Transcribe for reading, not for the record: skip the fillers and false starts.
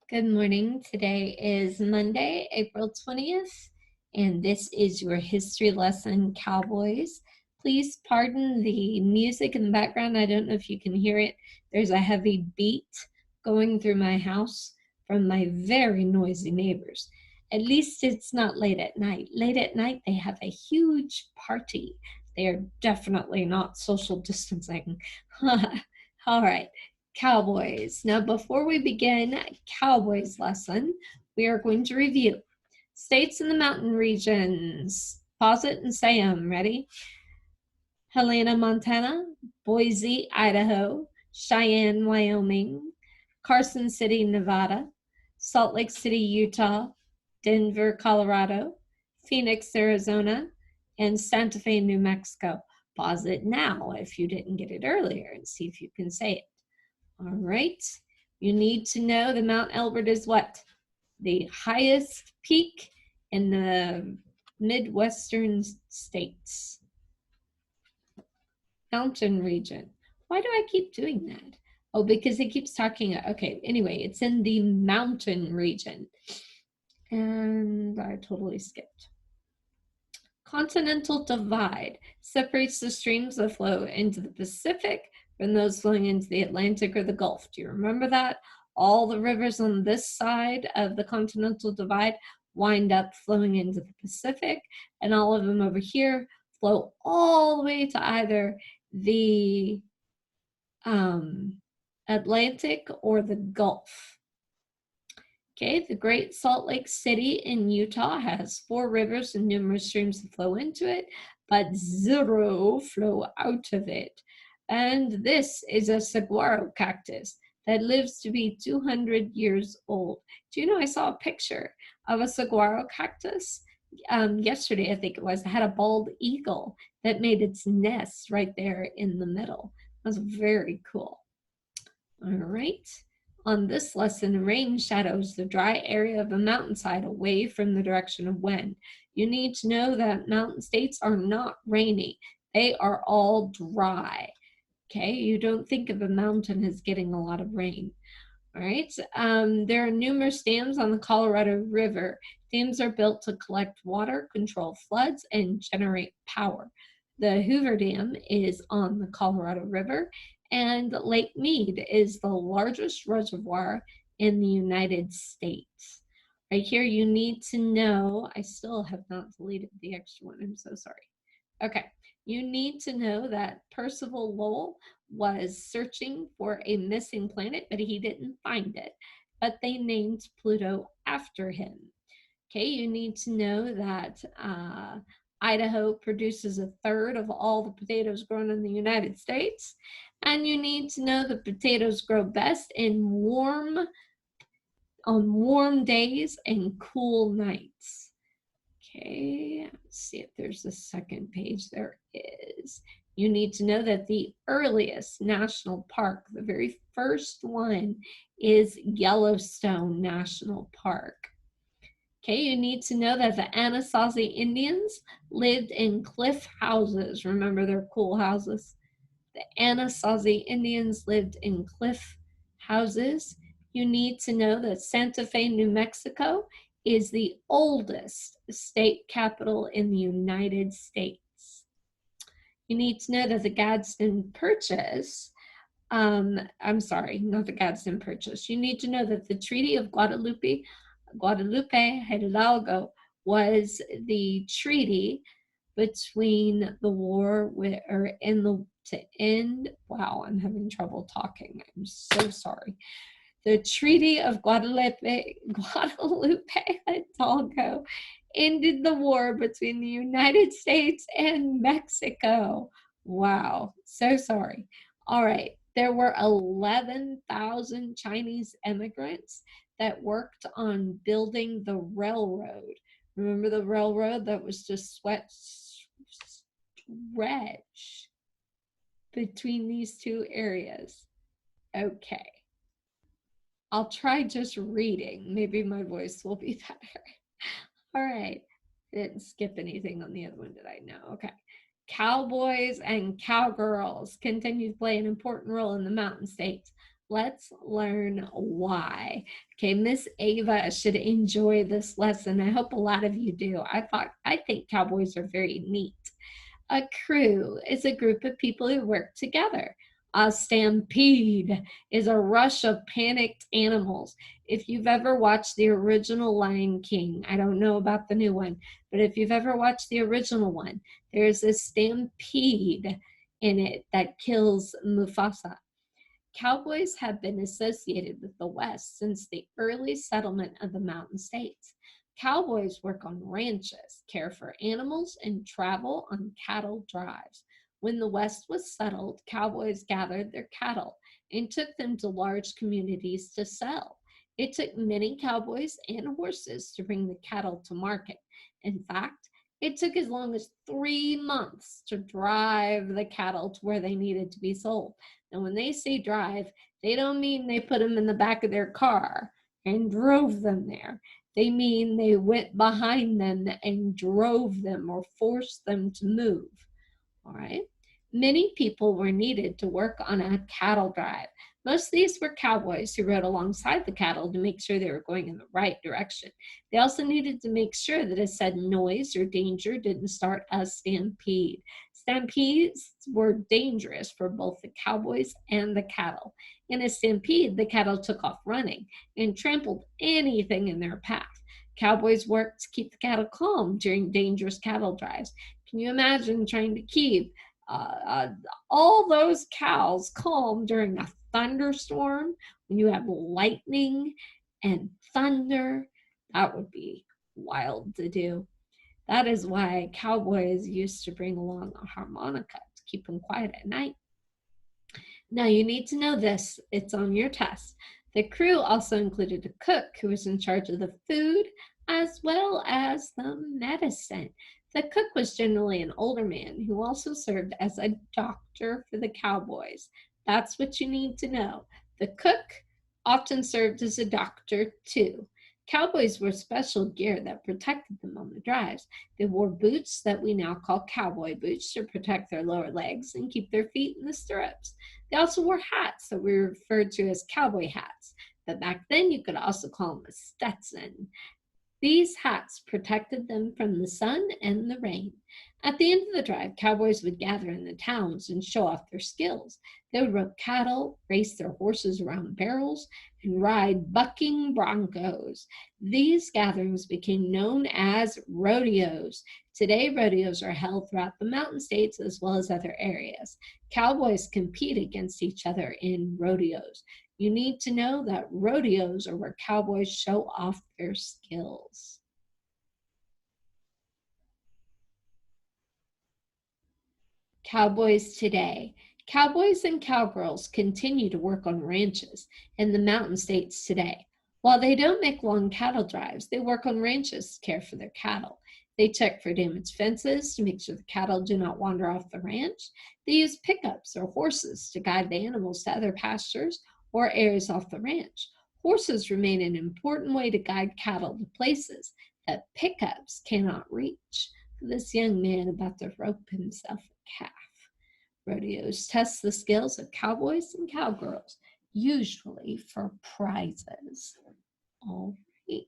Good morning. Today is Monday, April 20th, and this is your history lesson, Cowboys. Please pardon the music in the background. I don't know if you can hear it. There's a heavy beat going through my house from my very noisy neighbors. At least it's not late at night. Late at night, they have a huge party. They are definitely not social distancing. All right. Cowboys. Now, before we begin Cowboys lesson, we are going to review states in the mountain regions. Pause it and say them. Ready? Helena, Montana, Boise, Idaho, Cheyenne, Wyoming, Carson City, Nevada, Salt Lake City, Utah, Denver, Colorado, Phoenix, Arizona, and Santa Fe, New Mexico. Pause it now if you didn't get it earlier and see if you can say it. All right, you need to know the Mount Elbert is what? The highest peak in the Midwestern states. Mountain region. Why do I keep doing that? Oh, because it keeps talking. Okay, anyway, it's in the mountain region. And I totally skipped. Continental divide separates the streams that flow into the Pacific from those flowing into the Atlantic or the Gulf. Do you remember that? All the rivers on this side of the continental divide wind up flowing into the Pacific, and all of them over here flow all the way to either the Atlantic or the Gulf. Okay, the Great Salt Lake City in Utah has 4 rivers and numerous streams that flow into it, but 0 flow out of it. And this is a saguaro cactus that lives to be 200 years old. Do you know, I saw a picture of a saguaro cactus yesterday, I think it was. It had a bald eagle that made its nest right there in the middle. It was very cool. All right. On this lesson, rain shadows the dry area of a mountainside away from the direction of wind. You need to know that mountain states are not rainy. They are all dry. Okay, you don't think of a mountain as getting a lot of rain. All right, there are numerous dams on the Colorado River. Dams are built to collect water, control floods, and generate power. The Hoover Dam is on the Colorado River, and Lake Mead is the largest reservoir in the United States. Right here, you need to know, I still have not deleted the extra one, I'm so sorry. Okay, you need to know that Percival Lowell was searching for a missing planet, but he didn't find it. But they named Pluto after him. Okay, you need to know that Idaho produces 1/3 of all the potatoes grown in the United States. And you need to know that potatoes grow best in on warm days and cool nights. Okay, let's see if there's a second page. There is. You need to know that the earliest national park, the very first one, is Yellowstone National Park. Okay, you need to know that the Anasazi Indians lived in cliff houses. Remember their cool houses? The Anasazi Indians lived in cliff houses. You need to know that Santa Fe, New Mexico is the oldest state capital in the United States. You need to know that the Gadsden Purchase, I'm sorry, not the Gadsden Purchase. You need to know that the Treaty of Guadalupe Hidalgo was the treaty between the war with, or in the, to end, wow, I'm having trouble talking. I'm so sorry. The Treaty of Guadalupe Hidalgo ended the war between the United States and Mexico. Wow, so sorry. All right, there were 11,000 Chinese immigrants that worked on building the railroad. Remember the railroad that was just stretch between these two areas? Okay. I'll try just reading. Maybe my voice will be better. All right. Didn't skip anything on the other one, did I? No. Okay. Cowboys and cowgirls continue to play an important role in the mountain states. Let's learn why. Okay, Miss Ava should enjoy this lesson. I hope a lot of you do. I think cowboys are very neat. A crew is a group of people who work together. A stampede is a rush of panicked animals. If you've ever watched the original Lion King, I don't know about the new one, but if you've ever watched the original one, there's a stampede in it that kills Mufasa. Cowboys have been associated with the West since the early settlement of the mountain states. Cowboys work on ranches, care for animals, and travel on cattle drives. When the West was settled, cowboys gathered their cattle and took them to large communities to sell. It took many cowboys and horses to bring the cattle to market. In fact, it took as long as 3 months to drive the cattle to where they needed to be sold. And when they say drive, they don't mean they put them in the back of their car and drove them there. They mean they went behind them and drove them or forced them to move. All right. Many people were needed to work on a cattle drive. Most of these were cowboys who rode alongside the cattle to make sure they were going in the right direction. They also needed to make sure that a sudden noise or danger didn't start a stampede. Stampedes were dangerous for both the cowboys and the cattle. In a stampede, the cattle took off running and trampled anything in their path. Cowboys worked to keep the cattle calm during dangerous cattle drives. Can you imagine trying to keep all those cows calm during a thunderstorm when you have lightning and thunder? That would be wild to do. That is why cowboys used to bring along a harmonica to keep them quiet at night. Now you need to know this, it's on your test. The crew also included a cook who was in charge of the food as well as the medicine. The cook was generally an older man who also served as a doctor for the cowboys. That's what you need to know. The cook often served as a doctor too. Cowboys wore special gear that protected them on the drives. They wore boots that we now call cowboy boots to protect their lower legs and keep their feet in the stirrups. They also wore hats that we referred to as cowboy hats, but back then you could also call them a Stetson. These hats protected them from the sun and the rain. At the end of the drive, cowboys would gather in the towns and show off their skills. They would rope cattle, race their horses around barrels, and ride bucking broncos. These gatherings became known as rodeos. Today, rodeos are held throughout the mountain states as well as other areas. Cowboys compete against each other in rodeos. You need to know that rodeos are where cowboys show off their skills. Cowboys today. Cowboys and cowgirls continue to work on ranches in the mountain states today. While they don't make long cattle drives, they work on ranches to care for their cattle. They check for damaged fences to make sure the cattle do not wander off the ranch. They use pickups or horses to guide the animals to other pastures or areas off the ranch. Horses remain an important way to guide cattle to places that pickups cannot reach. This young man about to rope himself a calf. Rodeos test the skills of cowboys and cowgirls, usually for prizes. All right.